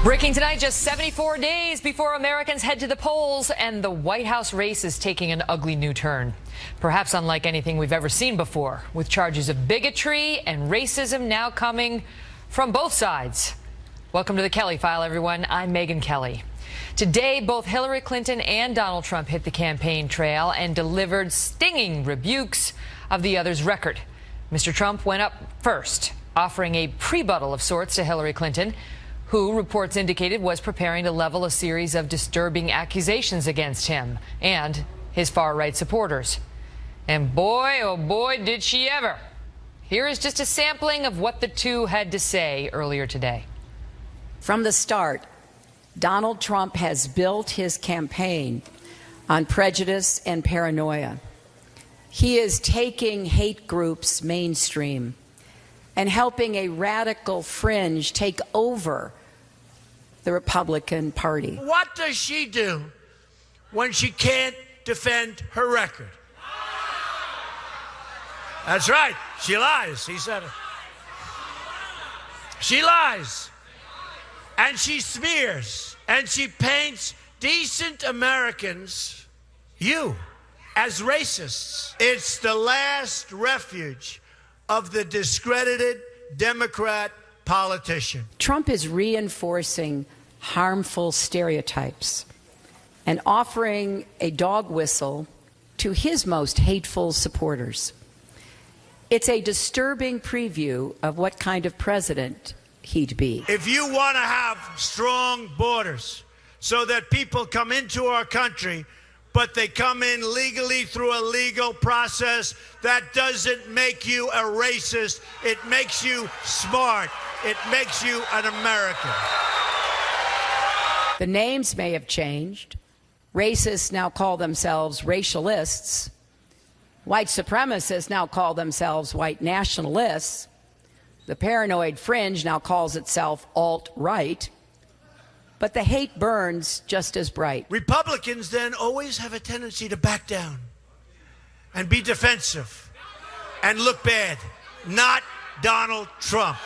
Breaking tonight, just 74 days before Americans head to the polls, and the White House race is taking an ugly new turn. Perhaps unlike anything we've ever seen before, with charges of bigotry and racism now coming from both sides. Welcome to the Kelly File, everyone. I'm Megyn Kelly. Today, both Hillary Clinton and Donald Trump hit the campaign trail and delivered stinging rebukes of the other's record. Mr. Trump went up first, offering a rebuttal of sorts to Hillary Clinton, who reports indicated was preparing to level a series of disturbing accusations against him and his far-right supporters. And boy, oh boy, did she ever. Here is just a sampling of what the two had to say earlier today. From the start, Donald Trump has built his campaign on prejudice and paranoia. He is taking hate groups mainstream and helping a radical fringe take over the Republican Party. What does she do when she can't defend her record? That's right. She lies. He said it. She lies. And she smears. And she paints decent Americans, you, as racists. It's the last refuge of the discredited Democrat politician. Trump is reinforcing harmful stereotypes and offering a dog whistle to his most hateful supporters. It's a disturbing preview of what kind of president he'd be. If you want to have strong borders so that people come into our country, but they come in legally through a legal process, that doesn't make you a racist. It makes you smart. It makes you an American. The names may have changed. Racists now call themselves racialists. White supremacists now call themselves white nationalists. The paranoid fringe now calls itself alt-right. But the hate burns just as bright. Republicans then always have a tendency to back down and be defensive and look bad. Not Donald Trump.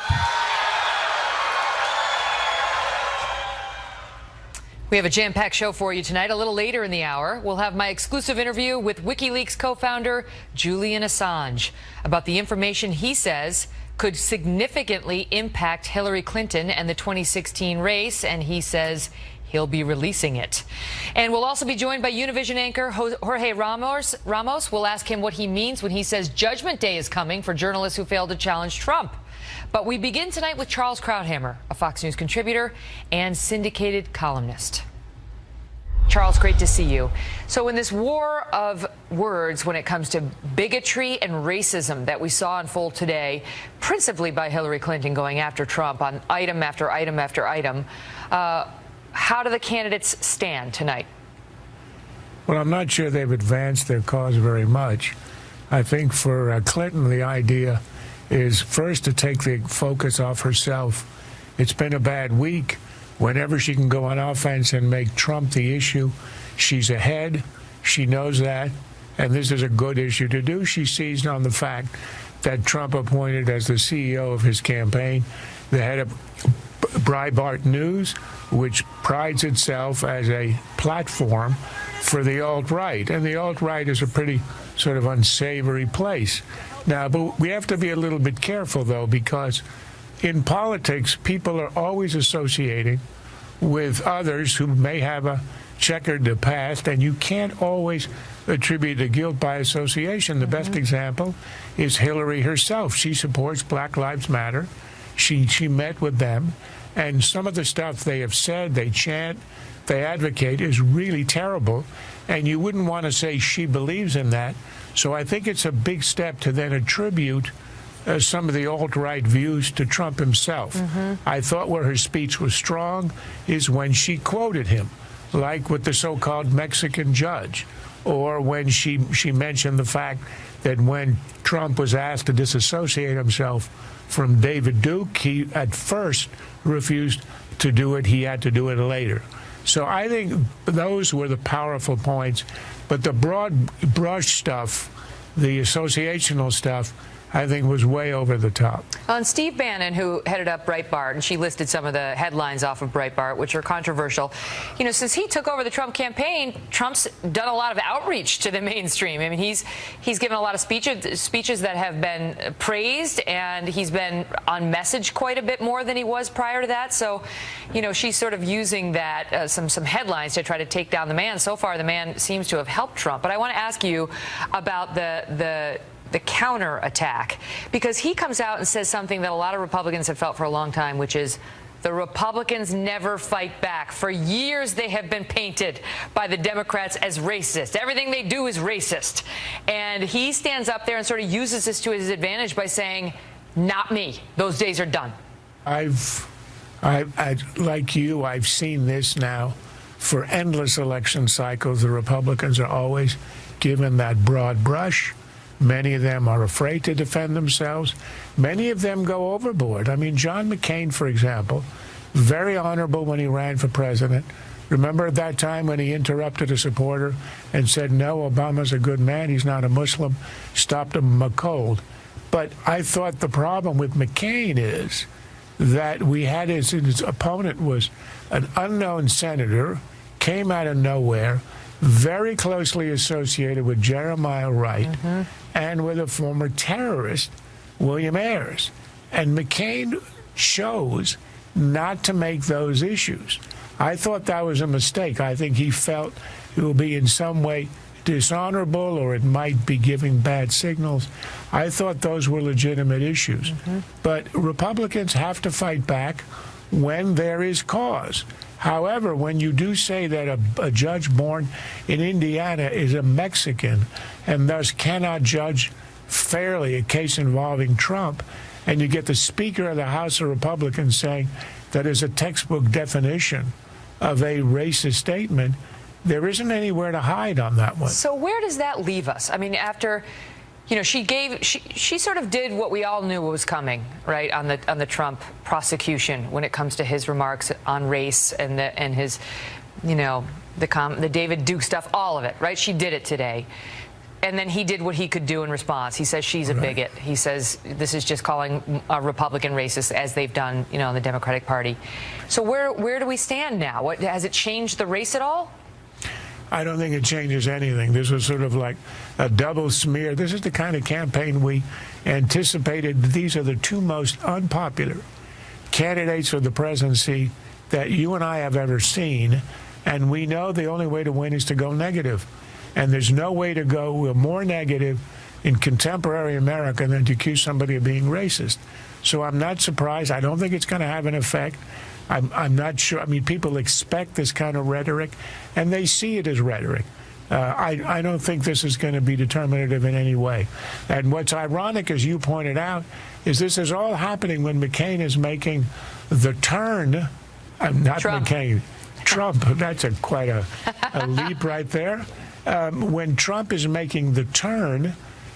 We have a jam-packed show for you tonight. A little later in the hour, we'll have my exclusive interview with WikiLeaks co-founder Julian Assange about the information he says could significantly impact Hillary Clinton and the 2016 race, and he says he'll be releasing it. And we'll also be joined by Univision anchor Jorge Ramos. We'll ask him what he means when he says Judgment Day is coming for journalists who failed to challenge Trump. But we begin tonight with Charles Krauthammer, a Fox News contributor and syndicated columnist. Charles, great to see you. So in this war of words when it comes to bigotry and racism that we saw unfold today, principally by Hillary Clinton going after Trump on item after item after item, how do the candidates stand tonight? Well, I'm not sure they've advanced their cause very much. I think for Clinton, the idea is first to take the focus off herself. It's been a bad week. Whenever she can go on offense and make Trump the issue, she's ahead. She knows that. And this is a good issue to do. She seized on the fact that Trump appointed as the CEO of his campaign the head of Breitbart News, which prides itself as a platform for the alt-right. And the alt-right is a pretty sort of unsavory place. Now, but we have to be a little bit careful, though, because in politics, people are always associating with others who may have a checkered past, and you can't always attribute the guilt by association. The best example is Hillary herself. She supports Black Lives Matter. She met with them, and some of the stuff they have said, they chant, they advocate is really terrible, and you wouldn't want to say she believes in that. So I think it's a big step to then attribute some of the alt-right views to Trump himself. I thought where her speech was strong is when she quoted him, like with the so-called Mexican judge, or when she mentioned the fact that when Trump was asked to disassociate himself from David Duke, he at first refused to do it. He had to do it later. So I think those were the powerful points. But the broad brush stuff, the associational stuff, I think was way over the top. On Steve Bannon, who headed up Breitbart, and she listed some of the headlines off of Breitbart, which are controversial. You know, since he took over the Trump campaign, Trump's done a lot of outreach to the mainstream. I mean, he's given a lot of speeches that have been praised, and he's been on message quite a bit more than he was prior to that. So, you know, she's sort of using that, some headlines to try to take down the man. So far, the man seems to have helped Trump. But I want to ask you about the counterattack, because he comes out and says something that a lot of Republicans have felt for a long time, which is the Republicans never fight back. For years, they have been painted by the Democrats as racist. Everything they do is racist. And he stands up there and sort of uses this to his advantage by saying, not me. Those days are done. Like you, I've seen this now for endless election cycles. The Republicans are always given that broad brush. Many of them are afraid to defend themselves. Many of them go overboard. I mean, John McCain, for example, very honorable when he ran for president. Remember at that time when he interrupted a supporter and said, no, Obama's a good man, he's not a Muslim, stopped him cold. But I thought the problem with McCain is that we had his opponent was an unknown senator, came out of nowhere, very closely associated with Jeremiah Wright and with a former terrorist, William Ayers. And McCain chose not to make those issues. I thought that was a mistake. I think he felt it will be in some way dishonorable, or it might be giving bad signals. I thought those were legitimate issues. But Republicans have to fight back when there is cause. However, when you do say that a judge born in Indiana is a Mexican and thus cannot judge fairly a case involving Trump, and you get the Speaker of the House of Republicans saying that is a textbook definition of a racist statement, there isn't anywhere to hide on that one. So where does that leave us? I mean, after, you know, she sort of did what we all knew was coming, right, on the Trump prosecution when it comes to his remarks on race and his, you know, the David Duke stuff, all of it, right? She did it today. And then he did what he could do in response. He says she's a bigot. He says this is just calling a Republican racist, as they've done, you know, in the Democratic Party. So where do we stand now? What, has it changed the race at all? I don't think it changes anything. This was sort of like a double smear. This is the kind of campaign we anticipated. These are the two most unpopular candidates for the presidency that you and I have ever seen. And we know the only way to win is to go negative. And there's no way to go more negative in contemporary America than to accuse somebody of being racist. So I'm not surprised. I don't think it's going to have an effect. I'm not sure. I mean, people expect this kind of rhetoric, and they see it as rhetoric. I don't think this is going to be determinative in any way. And what's ironic, as you pointed out, is this is all happening when McCain is making the turn. Not Trump. McCain. Trump. That's quite a leap right there. When Trump is making the turn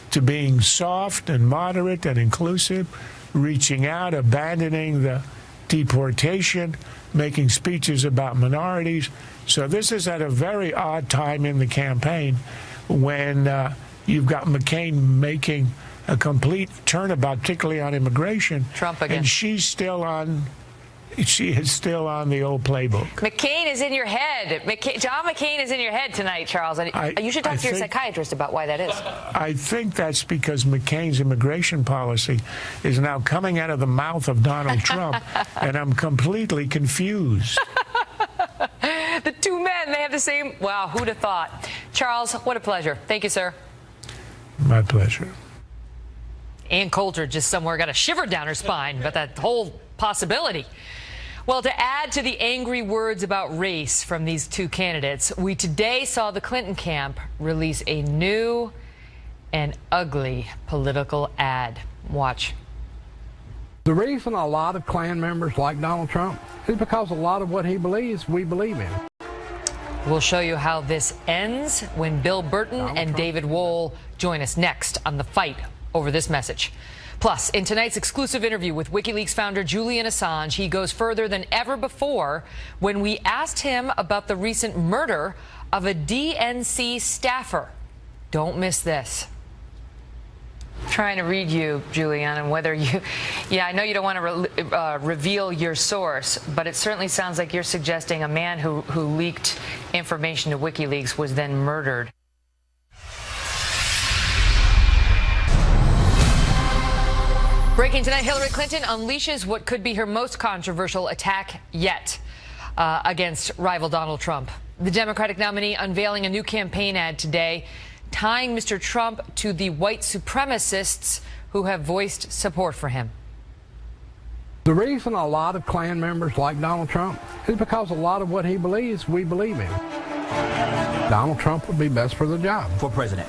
to being soft and moderate and inclusive, reaching out, abandoning the deportation, making speeches about minorities. So this is at a very odd time in the campaign when you've got McCain making a complete turnabout, particularly on immigration. Trump again. And she is still on the old playbook. McCain is in your head. John McCain is in your head tonight, Charles. And you should talk to your psychiatrist about why that is. I think that's because McCain's immigration policy is now coming out of the mouth of Donald Trump, and I'm completely confused. The two men, they have the same. Wow, who'd have thought? Charles, what a pleasure. Thank you, sir. My pleasure. Ann Coulter just somewhere got a shiver down her spine about that whole possibility. Well, to add to the angry words about race from these two candidates, we today saw the Clinton camp release a new and ugly political ad. Watch. The reason a lot of Klan members like Donald Trump is because a lot of what he believes, we believe in. We'll show you how this ends when Bill Burton and David Wohl join us next on the fight over this message. Plus, in tonight's exclusive interview with WikiLeaks founder Julian Assange, he goes further than ever before when we asked him about the recent murder of a DNC staffer. Don't miss this. trying to read you, Julian, and whether you, I know you don't want to reveal your source, but it certainly sounds like you're suggesting a man who leaked information to WikiLeaks was then murdered. Breaking tonight, Hillary Clinton unleashes what could be her most controversial attack yet against rival Donald Trump. The Democratic nominee unveiling a new campaign ad today, tying Mr. Trump to the white supremacists who have voiced support for him. The reason a lot of Klan members like Donald Trump is because a lot of what he believes, we believe in. Donald Trump would be best for the job. For president.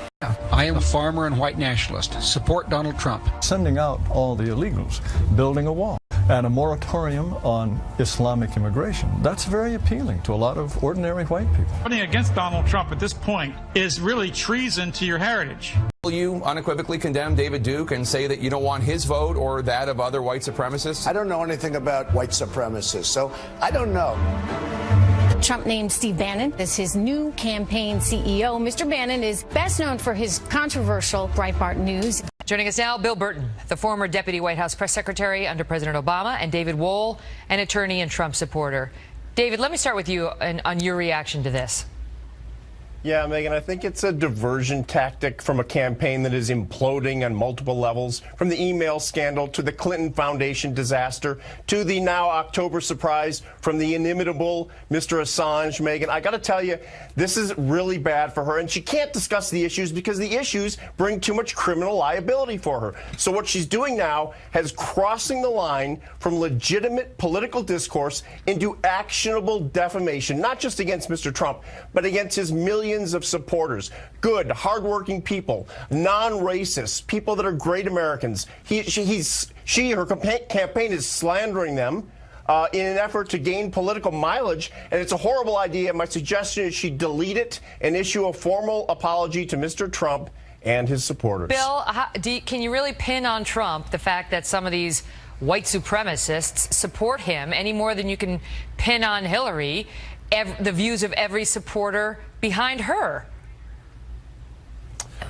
I am a farmer and white nationalist. Support Donald Trump. Sending out all the illegals, building a wall, and a moratorium on Islamic immigration. That's very appealing to a lot of ordinary white people. Voting against Donald Trump at this point is really treason to your heritage. Will you unequivocally condemn David Duke and say that you don't want his vote or that of other white supremacists? I don't know anything about white supremacists, so I don't know. Trump named Steve Bannon as his new campaign CEO. Mr. Bannon is best known for his controversial Breitbart News. Joining us now, Bill Burton, the former deputy White House press secretary under President Obama, and David Wohl, an attorney and Trump supporter. David, let me start with you on your reaction to this. Yeah, Megyn, I think it's a diversion tactic from a campaign that is imploding on multiple levels, from the email scandal to the Clinton Foundation disaster to the now October surprise from the inimitable Mr. Assange. Megyn, I got to tell you, this is really bad for her, and she can't discuss the issues because the issues bring too much criminal liability for her. So what she's doing now is crossing the line from legitimate political discourse into actionable defamation, not just against Mr. Trump, but against his millions of supporters, good, hardworking people, non-racist, people that are great Americans. Her campaign is slandering them in an effort to gain political mileage, and it's a horrible idea. My suggestion is she delete it and issue a formal apology to Mr. Trump and his supporters. Bill, can you really pin on Trump the fact that some of these white supremacists support him any more than you can pin on Hillary the views of every supporter behind her?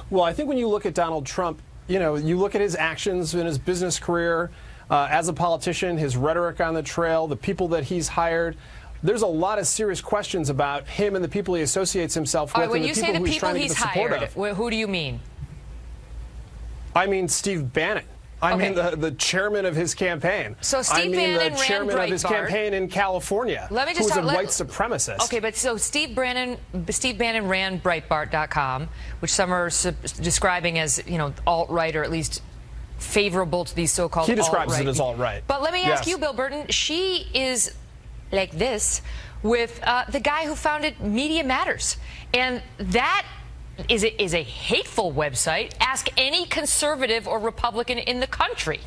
Well, I think when you look at Donald Trump, you look at his actions in his business career as a politician, his rhetoric on the trail, the people that he's hired. There's a lot of serious questions about him and the people he associates himself with, when and you say the who he's people trying to get he's the support hired, of. who do you mean? I mean Steve Bannon. I mean the chairman of his campaign. So Steve Bannon ran the chairman of his campaign in California. Let me just who's a white supremacist. Okay, but so Steve Bannon ran Breitbart.com, which some are describing as alt-right, or at least favorable to these so-called alt-right. He describes it as alt-right. But let me ask you, Bill Burton. She is like this with the guy who founded Media Matters, and that is a hateful website. Ask any conservative or Republican in the country.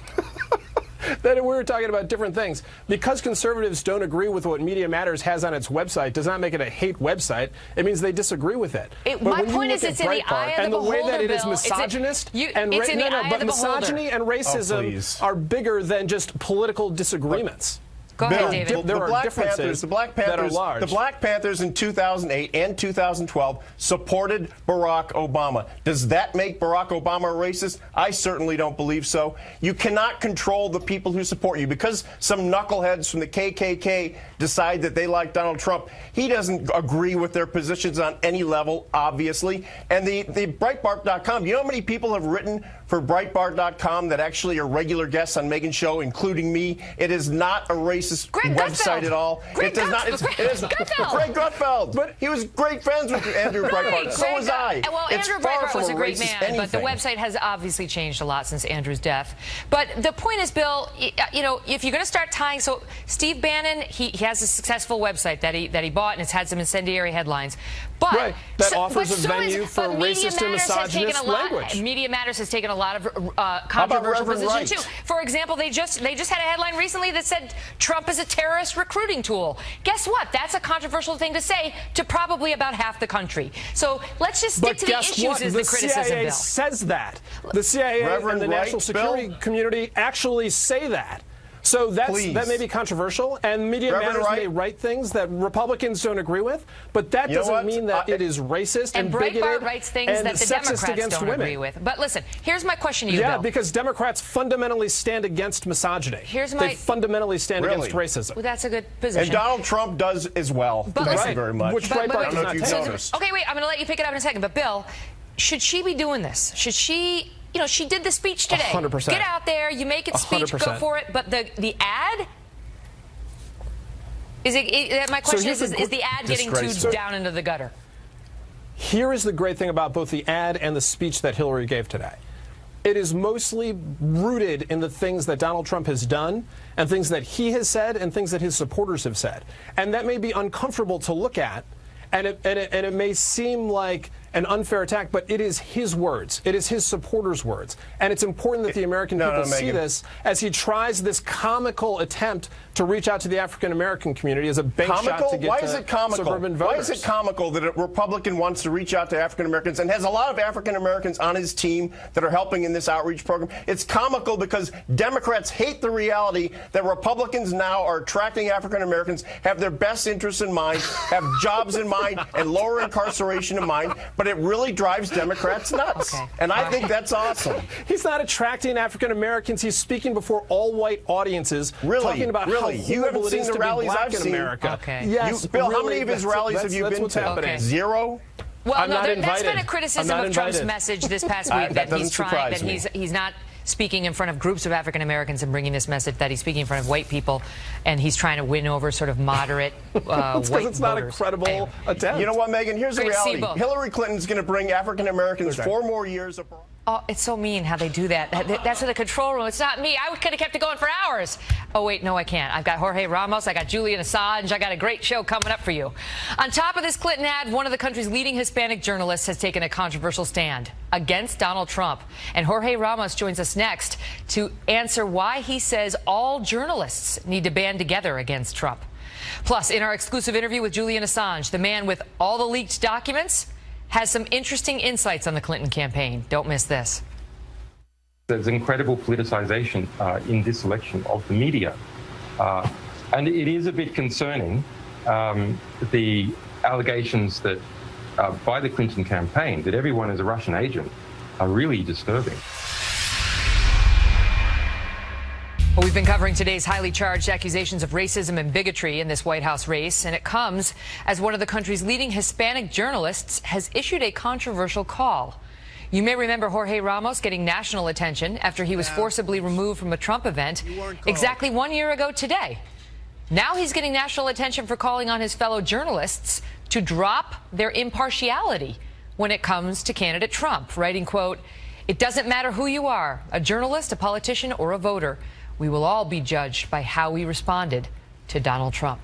Then we were talking about different things. Because conservatives don't agree with what Media Matters has on its website does not make it a hate website. It means they disagree with it. My point is it's in the eye of the beholder, and the way that it is Bill, misogynist but misogyny and racism are bigger than just political disagreements. Go ahead, David. There are differences the Black that are large. The Black Panthers in 2008 and 2012 supported Barack Obama. Does that make Barack Obama a racist? I certainly don't believe so. You cannot control the people who support you. Because some knuckleheads from the KKK decide that they like Donald Trump, he doesn't agree with their positions on any level, obviously. And the Breitbart.com, you know how many people have written for Breitbart.com that actually are regular guests on Megyn's show, including me? It is not a racist website at all. Greg Gutfeld. But he was great friends with Andrew Breitbart. So was I. Well, it's Andrew far Breitbart from was a great man, anything. but the website has obviously changed a lot since Andrew's death. But the point is, Bill, if you're going to start tying, so Steve Bannon, he has a successful website that he bought, and it's had some incendiary headlines. But that offers a venue for racist and misogynist language. Media Matters has taken a lot of controversial positions too. For example, they just had a headline recently that said Trump is a terrorist recruiting tool. Guess what? That's a controversial thing to say to probably about half the country. So let's just stick to the issues as the criticism, CIA Bill. says that. The CIA and the national security community actually say that. So that Please. may be controversial, and Media Reverend Matters Wright. may write things that Republicans don't agree with, but that doesn't mean that it is racist and bigoted Breitbart writes things and that the sexist Democrats against don't women. agree with. But listen, here's my question to you, Yeah, Bill. because Democrats fundamentally stand against misogyny. They fundamentally stand against racism. Well, that's a good position. And Donald Trump does as well. But Thank listen, you very much. Which I Breitbart don't know if you've noticed. Okay, wait, I'm going to let you pick it up in a second. But Bill, should she be doing this? Should she, you know, she did the speech today. 100%. Get out there, you make it speech, go 100%. for it. But the ad? My question is the ad getting too down into the gutter? Here is the great thing about both the ad and the speech that Hillary gave today. It is mostly rooted in the things that Donald Trump has done and things that he has said and things that his supporters have said. And that may be uncomfortable to look at, and it may seem like an unfair attack, but it is his words. It is his supporters' words. And it's important that the American people see this as he tries this comical attempt to reach out to the African-American community as a bank shot to get Why to is it comical? suburban voters. Why is it comical that a Republican wants to reach out to African-Americans and has a lot of African-Americans on his team that are helping in this outreach program? It's comical because Democrats hate the reality that Republicans now are attracting African-Americans, have their best interests in mind, have jobs in mind, and lower incarceration in mind, but it really drives Democrats nuts. Okay. And I think that's awesome. He's not attracting African-Americans. He's speaking before all-white audiences, talking about how you haven't horrible it seen is the to rallies be black I've in seen. America. Okay. Yes, Bill, how really, many of his rallies have you that's been what's to? happening. Zero? Well, I'm no, not that's invited. been a I'm criticism not of Trump's invited. message this past week That that he's doesn't trying, that surprise me. he's not speaking in front of groups of African Americans and bringing this message, that he's speaking in front of white people, and he's trying to win over sort of moderate white Because it's not a voters. credible attempt. You know what, Megyn? Here's the Great to see reality. both. Hillary Clinton's going to bring African Americans 4 more years of. Oh, it's so mean how they do that. That's in the control room. It's not me. I could have kept it going for hours. Oh, wait, no, I can't. I've got Jorge Ramos. I got Julian Assange. I got a great show coming up for you. On top of this Clinton ad, one of the country's leading Hispanic journalists has taken a controversial stand against Donald Trump. And Jorge Ramos joins us next to answer why he says all journalists need to band together against Trump. Plus, in our exclusive interview with Julian Assange, the man with all the leaked documents has some interesting insights on the Clinton campaign. Don't miss this. There's incredible politicization in this election of the media. And it is a bit concerning, the allegations that by the Clinton campaign that everyone is a Russian agent are really disturbing. Well, we've been covering today's highly charged accusations of racism and bigotry in this White House race, and it comes as one of the country's leading Hispanic journalists has issued a controversial call. You may remember Jorge Ramos getting national attention after he was forcibly removed from a Trump event exactly 1 year ago today. Now he's getting national attention for calling on his fellow journalists to drop their impartiality when it comes to candidate Trump, writing, quote, "It doesn't matter who you are, a journalist, a politician, or a voter. We will all be judged by how we responded to Donald Trump."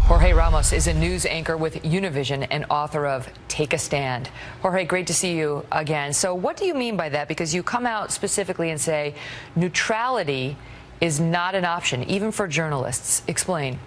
Jorge Ramos is a news anchor with Univision and author of Take a Stand. Jorge, great to see you again. So what do you mean by that? Because you come out specifically and say neutrality is not an option, even for journalists. Explain.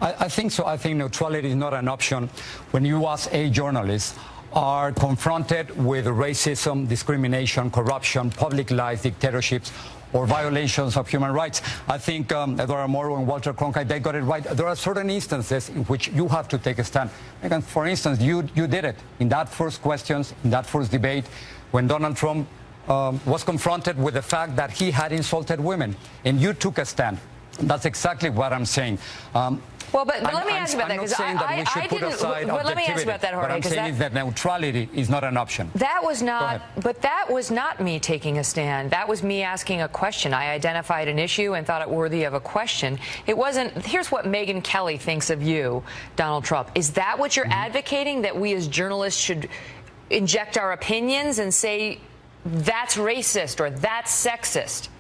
I think so. I think neutrality is not an option when you, as a journalist, are confronted with racism, discrimination, corruption, public lies, dictatorships, or violations of human rights. I think Eduardo Moro and Walter Cronkite, they got it right. There are certain instances in which you have to take a stand. Megyn, for instance, you did it in that first questions, in that first debate, when Donald Trump was confronted with the fact that he had insulted women, and you took a stand. That's exactly what I'm saying. Well, but let me ask you about that, because I didn't. Well, let me ask you about that, Jorge. What I'm saying is that neutrality is not an option. That was not, but that was not me taking a stand. That was me asking a question. I identified an issue and thought it worthy of a question. It wasn't. Here's what Megyn Kelly thinks of you, Donald Trump. Is that what you're advocating? That we as journalists should inject our opinions and say that's racist or that's sexist?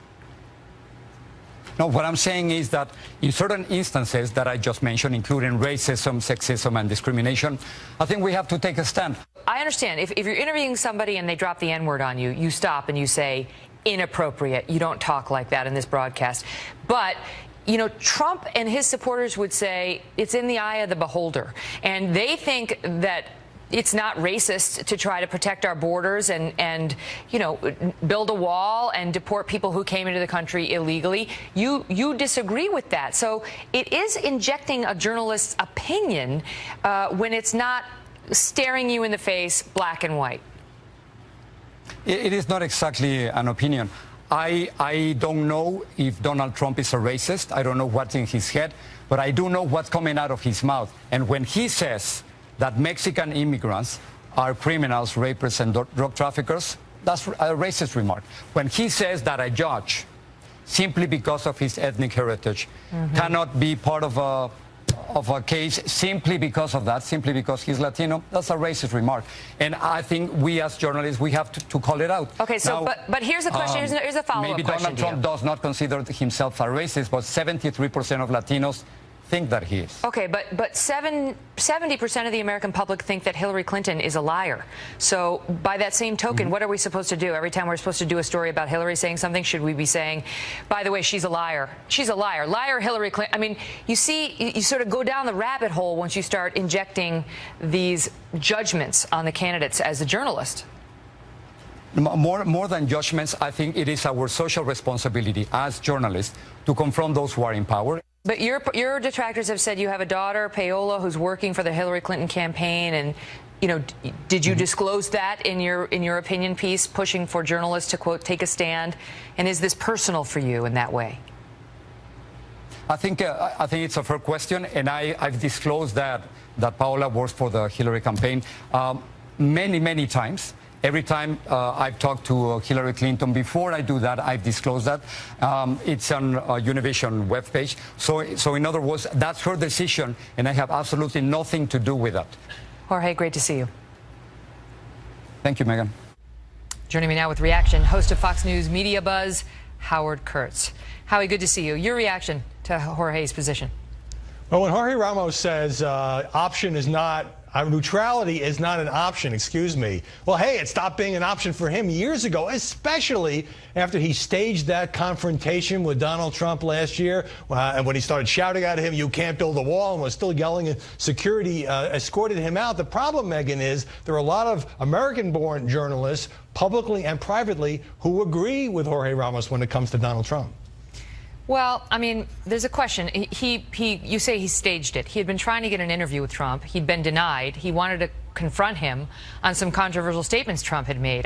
No, what I'm saying is that in certain instances that I just mentioned, including racism, sexism, and discrimination, I think we have to take a stand. I understand. If you're interviewing somebody and they drop the N-word on you, you stop and you say, inappropriate. You don't talk like that in this broadcast. But you know, Trump and his supporters would say it's in the eye of the beholder. And they think that it's not racist to try to protect our borders and you know, build a wall and deport people who came into the country illegally. You disagree with that. So it is injecting a journalist's opinion when it's not staring you in the face, black and white. It is not exactly an opinion. I don't know if Donald Trump is a racist. I don't know what's in his head, but I do know what's coming out of his mouth. And when he says that Mexican immigrants are criminals, rapists, and drug traffickers, that's a racist remark. When he says that a judge, simply because of his ethnic heritage, cannot be part of a case simply because of that, simply because he's Latino, that's a racist remark. And I think we as journalists, we have to call it out. Okay, so now, but here's a question, here's a follow-up maybe question. Donald Trump does not consider himself a racist, but 73% of Latinos think that he is. Okay, but 70% of the American public think that Hillary Clinton is a liar. So by that same token, what are we supposed to do? Every time we're supposed to do a story about Hillary saying something, should we be saying, by the way, she's a liar? She's a liar. Liar Hillary Clinton. I mean, you see, you sort of go down the rabbit hole once you start injecting these judgments on the candidates as a journalist. More than judgments, I think it is our social responsibility as journalists to confront those who are in power. But your detractors have said you have a daughter, Paola, who's working for the Hillary Clinton campaign, and you know, did you disclose that in your opinion piece, pushing for journalists to quote take a stand? And is this personal for you in that way? I think it's a fair question, and I've disclosed that Paola works for the Hillary campaign many times. Every time I've talked to Hillary Clinton, before I do that, I've disclosed that. It's on Univision webpage. So in other words, that's her decision, and I have absolutely nothing to do with that. Jorge, great to see you. Thank you, Megyn. Joining me now with reaction, host of Fox News Media Buzz, Howard Kurtz. Howie, good to see you. Your reaction to Jorge's position? Well, when Jorge Ramos says neutrality is not an option, well, hey, it stopped being an option for him years ago, especially after he staged that confrontation with Donald Trump last year, and when he started shouting at him, you can't build a wall, and was still yelling, and security escorted him out. The problem, Megyn, is there are a lot of American-born journalists, publicly and privately, who agree with Jorge Ramos when it comes to Donald Trump. Well, I mean, there's a question. You say he staged it. He had been trying to get an interview with Trump. He'd been denied. He wanted to confront him on some controversial statements Trump had made.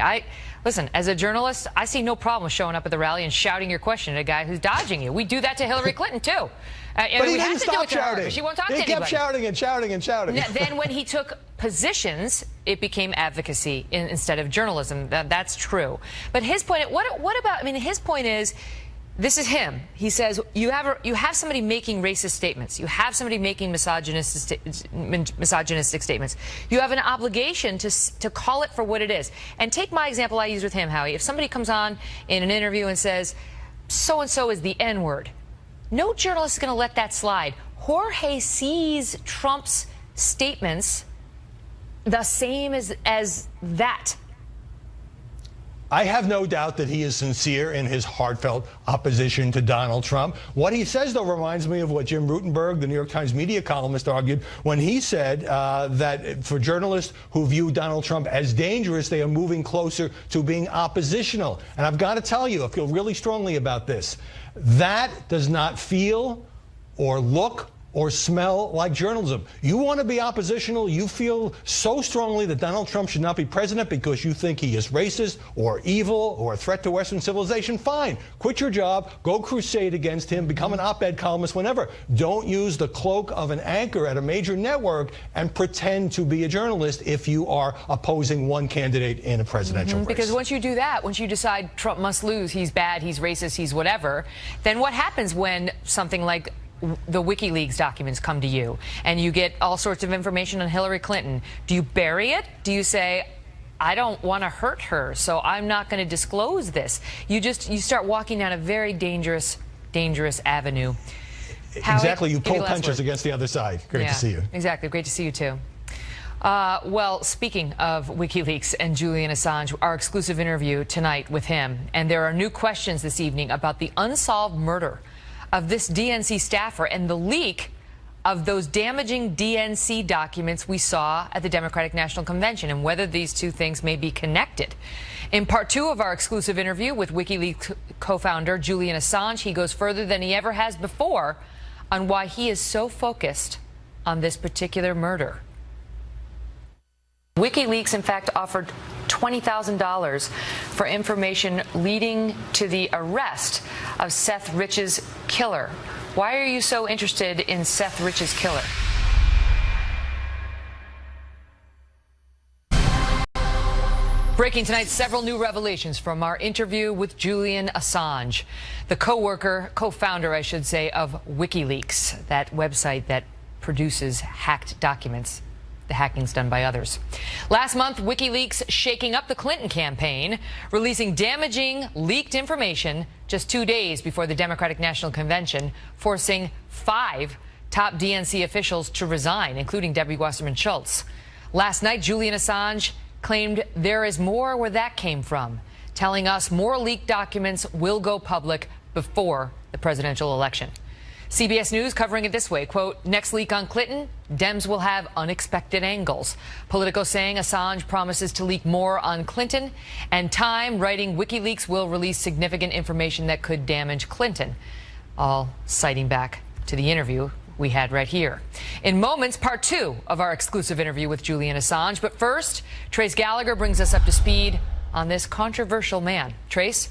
Listen, as a journalist, I see no problem with showing up at the rally and shouting your question at a guy who's dodging you. We do that to Hillary Clinton, too. But he didn't stop shouting. She won't talk to anybody. He kept shouting and shouting and shouting. Then when he took positions, it became advocacy instead of journalism. That's true. But his point, what about, I mean, his point is, this is him. He says you have somebody making racist statements. You have somebody making misogynistic statements. You have an obligation to call it for what it is. And take my example I used with him, Howie. If somebody comes on in an interview and says, so-and-so is the N-word, no journalist is going to let that slide. Jorge sees Trump's statements the same as that. I have no doubt that he is sincere in his heartfelt opposition to Donald Trump. What he says, though, reminds me of what Jim Rutenberg, the New York Times media columnist, argued when he said that for journalists who view Donald Trump as dangerous, they are moving closer to being oppositional. And I've got to tell you, I feel really strongly about this. That does not feel or look or smell like journalism. You want to be oppositional, you feel so strongly that Donald Trump should not be president because you think he is racist or evil or a threat to Western civilization, fine. Quit your job, go crusade against him, become an op-ed columnist, whenever. Don't use the cloak of an anchor at a major network and pretend to be a journalist if you are opposing one candidate in a presidential race. Because once you do that, once you decide Trump must lose, he's bad, he's racist, he's whatever, then what happens when something like the WikiLeaks documents come to you and you get all sorts of information on Hillary Clinton? Do you bury it? Do you say, I don't want to hurt her, so I'm not going to disclose this? You start walking down a very dangerous avenue. Exactly. You pull punches against the other side. Great to see you. Exactly. Great to see you, too. Well, speaking of WikiLeaks and Julian Assange, our exclusive interview tonight with him, and there are new questions this evening about the unsolved murder of this DNC staffer and the leak of those damaging DNC documents we saw at the Democratic National Convention and whether these two things may be connected. In part 2 of our exclusive interview with WikiLeaks co-founder Julian Assange, he goes further than he ever has before on why he is so focused on this particular murder. WikiLeaks, in fact, offered $20,000 for information leading to the arrest of Seth Rich's killer. Why are you so interested in Seth Rich's killer? Breaking tonight, several new revelations from our interview with Julian Assange, the co-founder, I should say, of WikiLeaks, that website that produces hacked documents. The hacking's done by others. Last month, WikiLeaks shaking up the Clinton campaign, releasing damaging, leaked information just 2 days before the Democratic National Convention, forcing 5 top DNC officials to resign, including Debbie Wasserman Schultz. Last night, Julian Assange claimed there is more where that came from, telling us more leaked documents will go public before the presidential election. CBS News covering it this way, quote, next leak on Clinton, Dems will have unexpected angles. Politico saying Assange promises to leak more on Clinton, and Time writing WikiLeaks will release significant information that could damage Clinton, all citing back to the interview we had right here. In moments, part 2 of our exclusive interview with Julian Assange. But first, Trace Gallagher brings us up to speed on this controversial man. Trace?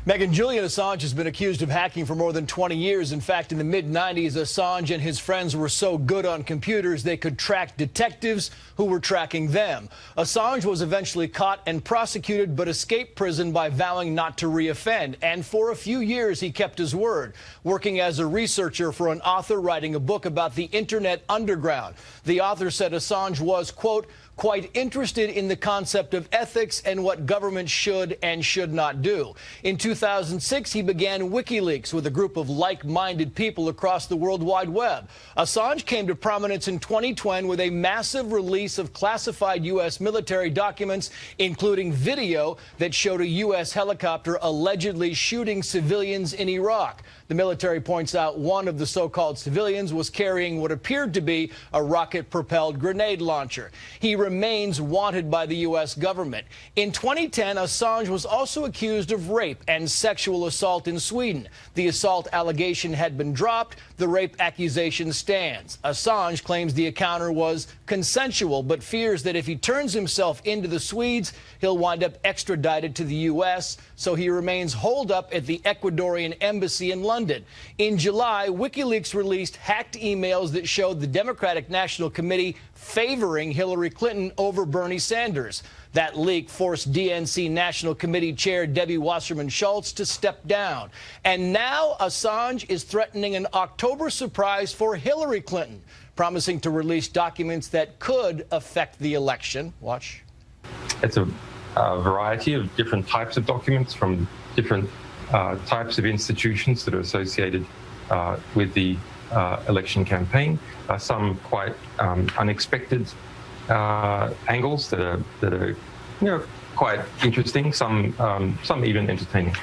Megyn, Julian Assange has been accused of hacking for more than 20 years. In fact, in the mid-90s, Assange and his friends were so good on computers they could track detectives who were tracking them. Assange was eventually caught and prosecuted but escaped prison by vowing not to reoffend. And for a few years, he kept his word, working as a researcher for an author writing a book about the Internet underground. The author said Assange was, quote, quite interested in the concept of ethics and what government should and should not do. In 2006, he began WikiLeaks with a group of like-minded people across the World Wide Web. Assange came to prominence in 2020 with a massive release of classified U.S. military documents, including video that showed a U.S. helicopter allegedly shooting civilians in Iraq. The military points out one of the so-called civilians was carrying what appeared to be a rocket-propelled grenade launcher. He remains wanted by the U.S. government. In 2010, Assange was also accused of rape and sexual assault in Sweden. The assault allegation had been dropped. The rape accusation stands. Assange claims the encounter was consensual, but fears that if he turns himself into the Swedes, he'll wind up extradited to the U.S., so he remains holed up at the Ecuadorian embassy in London. In July, WikiLeaks released hacked emails that showed the Democratic National Committee favoring Hillary Clinton over Bernie Sanders. That leak forced DNC National Committee Chair Debbie Wasserman Schultz to step down. And now Assange is threatening an October surprise for Hillary Clinton, promising to release documents that could affect the election. Watch. It's a variety of different types of documents from different types of institutions that are associated with the election campaign. Some quite unexpected angles that are quite interesting. Some even entertaining.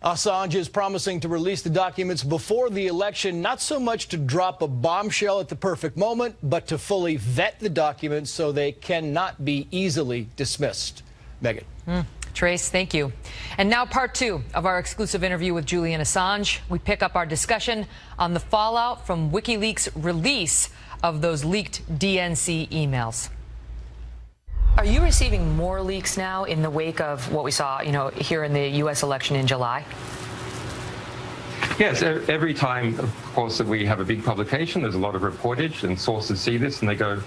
Assange is promising to release the documents before the election, not so much to drop a bombshell at the perfect moment, but to fully vet the documents so they cannot be easily dismissed. Megyn. Trace, thank you. And now part 2 of our exclusive interview with Julian Assange. We pick up our discussion on the fallout from WikiLeaks' release of those leaked DNC emails. Are you receiving more leaks now in the wake of what we saw, here in the U.S. election in July? Yes, every time, of course, that we have a big publication, there's a lot of reportage and sources see this and they go,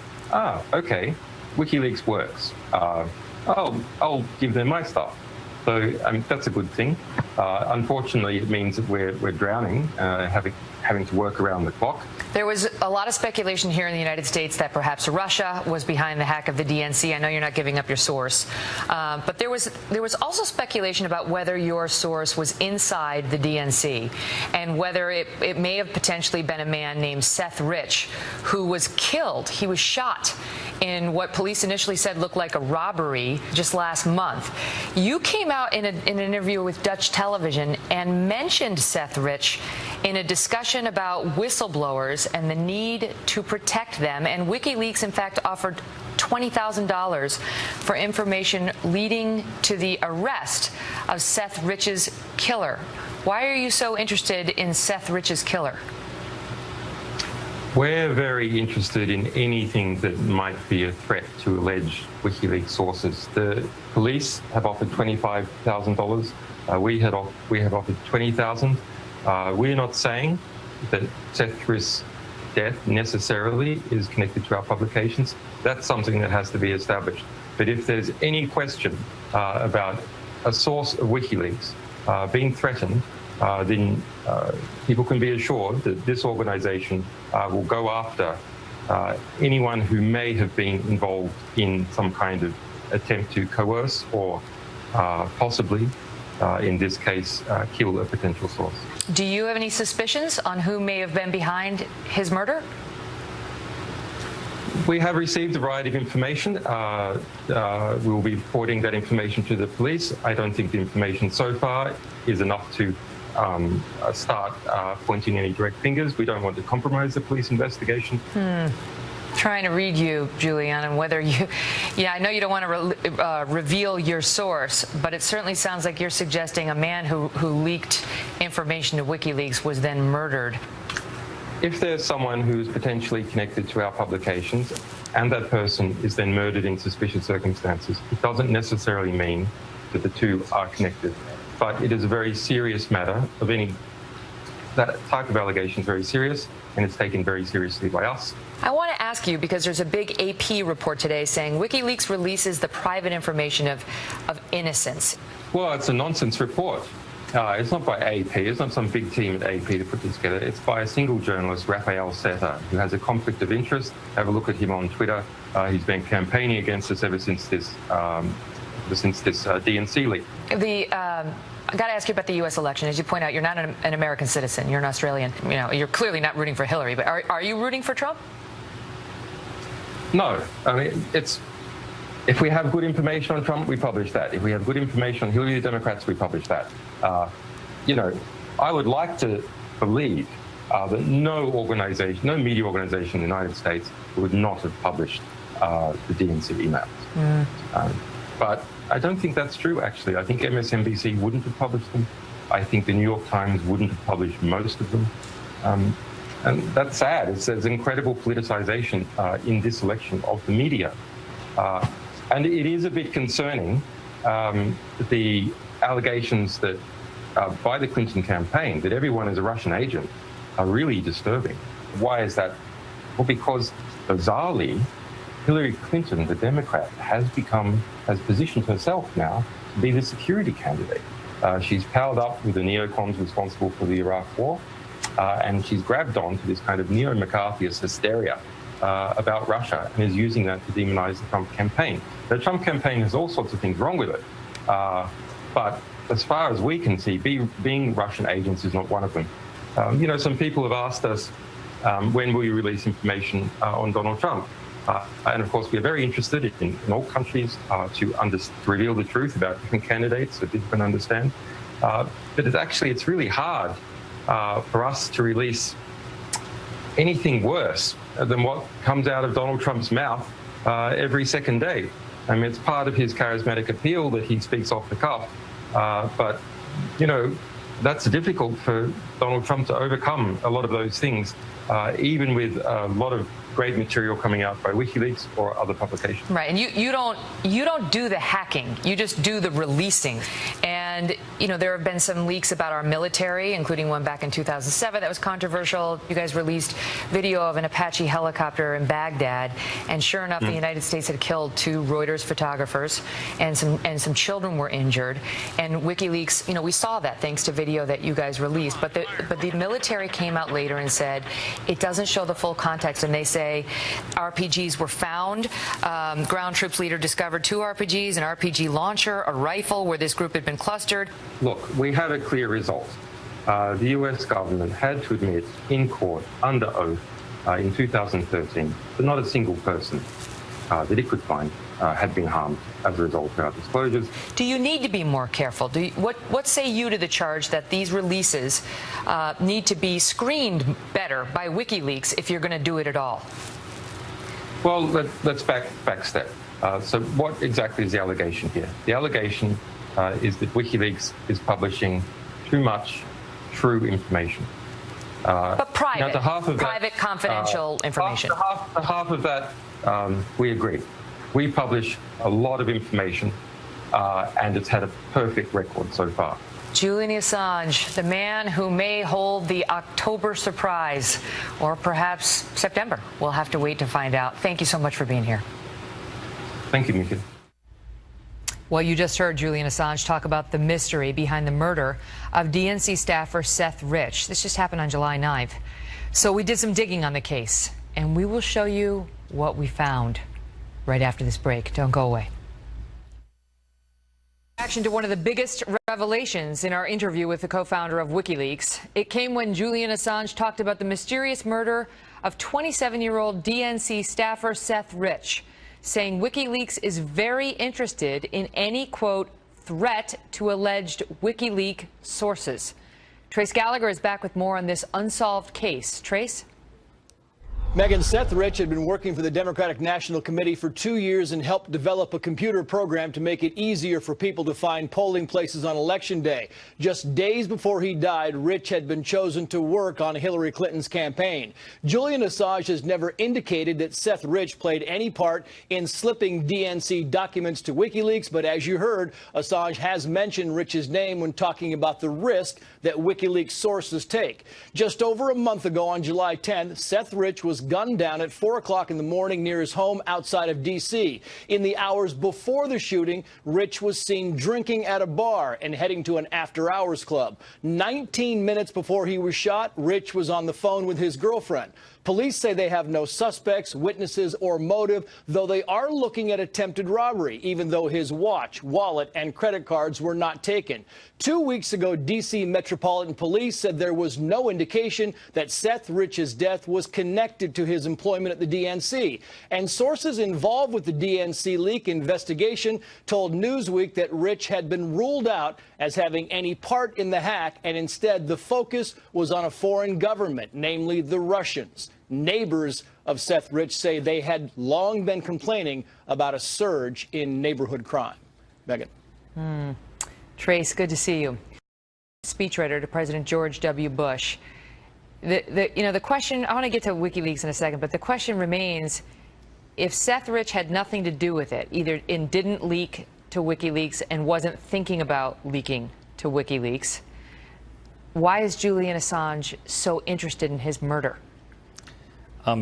okay, WikiLeaks works. I'll give them my stuff. So that's a good thing. Unfortunately, it means that we're drowning, having to work around the clock. There was a lot of speculation here in the United States that perhaps Russia was behind the hack of the DNC. I know you're not giving up your source, but there was also speculation about whether your source was inside the DNC and whether it may have potentially been a man named Seth Rich who was killed. He was shot in what police initially said looked like a robbery just last month. You came out in an interview with Dutch television and mentioned Seth Rich in a discussion about whistleblowers and the need to protect them. And WikiLeaks, in fact, offered $20,000 for information leading to the arrest of Seth Rich's killer. Why are you so interested in Seth Rich's killer? We're very interested in anything that might be a threat to alleged WikiLeaks sources. The police have offered $25,000. We have offered $20,000. We're not saying that Seth Rich's death necessarily is connected to our publications. That's something that has to be established. But if there's any question about a source of WikiLeaks being threatened, then people can be assured that this organization will go after anyone who may have been involved in some kind of attempt to coerce or possibly, in this case, kill a potential source. Do you have any suspicions on who may have been behind his murder? We have received a variety of information. We will be reporting that information to the police. I don't think the information so far is enough to start pointing any direct fingers. We don't want to compromise the police investigation. Trying to read you, Julian, and whether you... Yeah, I know you don't want to reveal your source, but it certainly sounds like you're suggesting a man who leaked information to WikiLeaks was then murdered. If there's someone who's potentially connected to our publications and that person is then murdered in suspicious circumstances, it doesn't necessarily mean that the two are connected. But it is a very serious matter that type of allegation is very serious, and it's taken very seriously by us. I want to ask you, because there's a big AP report today saying WikiLeaks releases the private information of innocents. Well, it's a nonsense report. It's not by AP. It's not some big team at AP to put this together. It's by a single journalist, Raphael Seta, who has a conflict of interest. Have a look at him on Twitter. He's been campaigning against us ever since this DNC leak. I got to ask you about the U.S. election. As you point out, you're not an American citizen. You're an Australian. You know, you're clearly not rooting for Hillary. But are you rooting for Trump? No. I mean, if we have good information on Trump, we publish that. If we have good information on Hillary, the Democrats, we publish that. You know, I would like to believe that no media organization in the United States would not have published the DNC emails. But I don't think that's true, actually. I think MSNBC wouldn't have published them. I think the New York Times wouldn't have published most of them. And that's sad. There's incredible politicization in this election of the media. And it is a bit concerning, the allegations that by the Clinton campaign that everyone is a Russian agent are really disturbing. Why is that? Well, because bizarrely, Hillary Clinton, the Democrat, has positioned herself now to be the security candidate. She's powered up with the neocons responsible for the Iraq War, and she's grabbed on to this kind of neo-McCarthyist hysteria about Russia and is using that to demonize the Trump campaign. The Trump campaign has all sorts of things wrong with it, but as far as we can see, being Russian agents is not one of them. You know, some people have asked us, when will you release information on Donald Trump? And of course, we are very interested in all countries to reveal the truth about different candidates so people can understand. But it's really hard for us to release anything worse than what comes out of Donald Trump's mouth every second day. I mean, it's part of his charismatic appeal that he speaks off the cuff. But, you know, that's difficult for Donald Trump to overcome a lot of those things, even with a lot of great material coming out by WikiLeaks or other publications. Right, and you don't do the hacking, you just do the releasing. And you know, there have been some leaks about our military, including one back in 2007 that was controversial. You guys released video of an Apache helicopter in Baghdad, and sure enough, the United States had killed 2 Reuters photographers, and some children were injured. And WikiLeaks, you know, we saw that thanks to video that you guys released. But the military came out later and said it doesn't show the full context, and they say RPGs were found. Ground troops leader discovered 2 RPGs, an RPG launcher, a rifle where this group had been clustered. Look, we had a clear result. The US government had to admit in court under oath in 2013 that not a single person that it could find had been harmed as a result of our disclosures. Do you need to be more careful? What say you to the charge that these releases need to be screened better by WikiLeaks if you're going to do it at all? Well, let's backstep. So what exactly is the allegation here? The allegation is that WikiLeaks is publishing too much true information. But private, private, confidential information. Half of that, we agree. We publish a lot of information, and it's had a perfect record so far. Julian Assange, the man who may hold the October surprise, or perhaps September. We'll have to wait to find out. Thank you so much for being here. Thank you, Megyn. Well, you just heard Julian Assange talk about the mystery behind the murder of DNC staffer Seth Rich. This just happened on July 9th. So we did some digging on the case, and we will show you what we found right after this break. Don't go away. Reaction to one of the biggest revelations in our interview with the co-founder of WikiLeaks. It came when Julian Assange talked about the mysterious murder of 27-year-old DNC staffer Seth Rich, saying WikiLeaks is very interested in any, quote, threat to alleged WikiLeaks sources. Trace Gallagher is back with more on this unsolved case. Trace? Megyn, Seth Rich had been working for the Democratic National Committee for 2 years and helped develop a computer program to make it easier for people to find polling places on Election Day. Just days before he died, Rich had been chosen to work on Hillary Clinton's campaign. Julian Assange has never indicated that Seth Rich played any part in slipping DNC documents to WikiLeaks, but as you heard, Assange has mentioned Rich's name when talking about the risk that WikiLeaks sources take. Just over a month ago on July 10th, Seth Rich was gunned down at 4 o'clock in the morning near his home outside of D.C. In the hours before the shooting, Rich was seen drinking at a bar and heading to an after-hours club. 19 minutes before he was shot, Rich was on the phone with his girlfriend. Police say they have no suspects, witnesses, or motive, though they are looking at attempted robbery, even though his watch, wallet, and credit cards were not taken. 2 weeks ago, D.C. Metropolitan Police said there was no indication that Seth Rich's death was connected to his employment at the DNC. And sources involved with the DNC leak investigation told Newsweek that Rich had been ruled out as having any part in the hack, and instead the focus was on a foreign government, namely the Russians. Neighbors of Seth Rich say they had long been complaining about a surge in neighborhood crime. Megyn. Trace, good to see you. Speechwriter to President George W. Bush. The question, I want to get to WikiLeaks in a second, but the question remains, if Seth Rich had nothing to do with it, either didn't leak to WikiLeaks and wasn't thinking about leaking to WikiLeaks, why is Julian Assange so interested in his murder?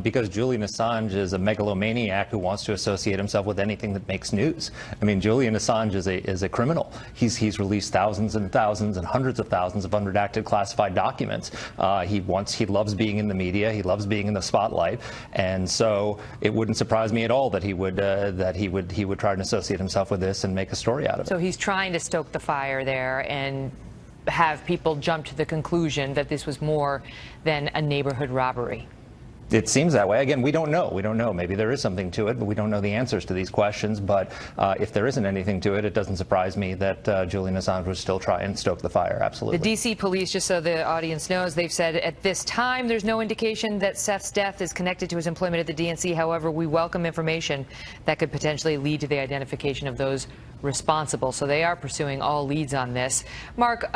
Because Julian Assange is a megalomaniac who wants to associate himself with anything that makes news. I mean, Julian Assange is a criminal. He's released thousands and thousands and hundreds of thousands of unredacted classified documents. He loves being in the media. He loves being in the spotlight, and so it wouldn't surprise me at all that he would try and associate himself with this and make a story out of it. So he's trying to stoke the fire there and have people jump to the conclusion that this was more than a neighborhood robbery. It seems that way. Again, we don't know. We don't know. Maybe there is something to it, but we don't know the answers to these questions. But if there isn't anything to it, it doesn't surprise me that Julian Assange would still try and stoke the fire. Absolutely. The D.C. police, just so the audience knows, they've said at this time there's no indication that Seth's death is connected to his employment at the DNC. However, we welcome information that could potentially lead to the identification of those responsible. So they are pursuing all leads on this. Mark,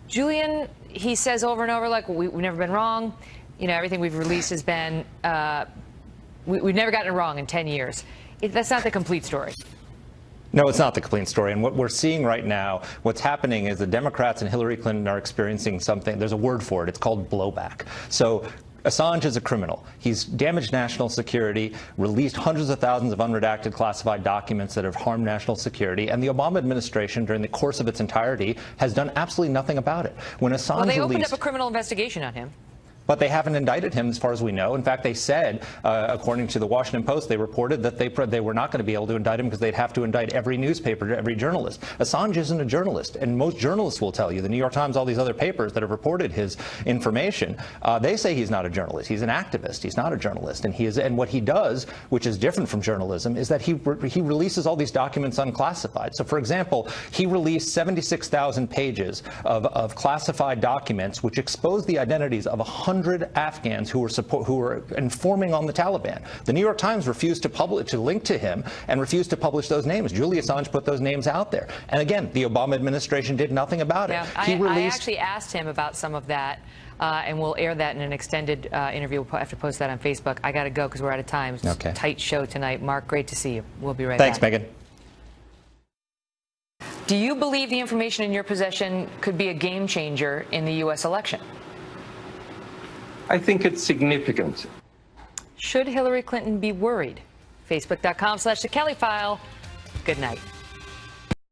Julian, he says over and over, like, we've never been wrong. Everything we've released has been, we've never gotten it wrong in 10 years. That's not the complete story. No, it's not the complete story. And what we're seeing right now, what's happening is the Democrats and Hillary Clinton are experiencing something. There's a word for it. It's called blowback. So Assange is a criminal. He's damaged national security, released hundreds of thousands of unredacted classified documents that have harmed national security, and the Obama administration, during the course of its entirety, has done absolutely nothing about it. When Assange they opened up a criminal investigation on him. but they haven't indicted him as far as we know. In fact, they said, according to the Washington Post, they reported that they were not going to be able to indict him because they'd have to indict every newspaper, every journalist. Assange isn't a journalist, and most journalists will tell you, the New York Times, all these other papers that have reported his information, they say he's not a journalist. He's an activist. He's not a journalist. And what he does, which is different from journalism, is that he releases all these documents unclassified. So, for example, he released 76,000 pages of classified documents which expose the identities of 100 Afghans who were informing on the Taliban. The New York Times refused to link to him and refused to publish those names. Julian Assange put those names out there. And again, the Obama administration did nothing about it. I actually asked him about some of that, and we'll air that in an extended interview. We'll have to post that on Facebook. I got to go because we're out of time. It's a tight show tonight. Mark, great to see you. We'll be right back. Thanks, Megyn. Do you believe the information in your possession could be a game changer in the U.S. election? I think it's significant. Should Hillary Clinton be worried? Facebook.com/The Kelly File. Good night.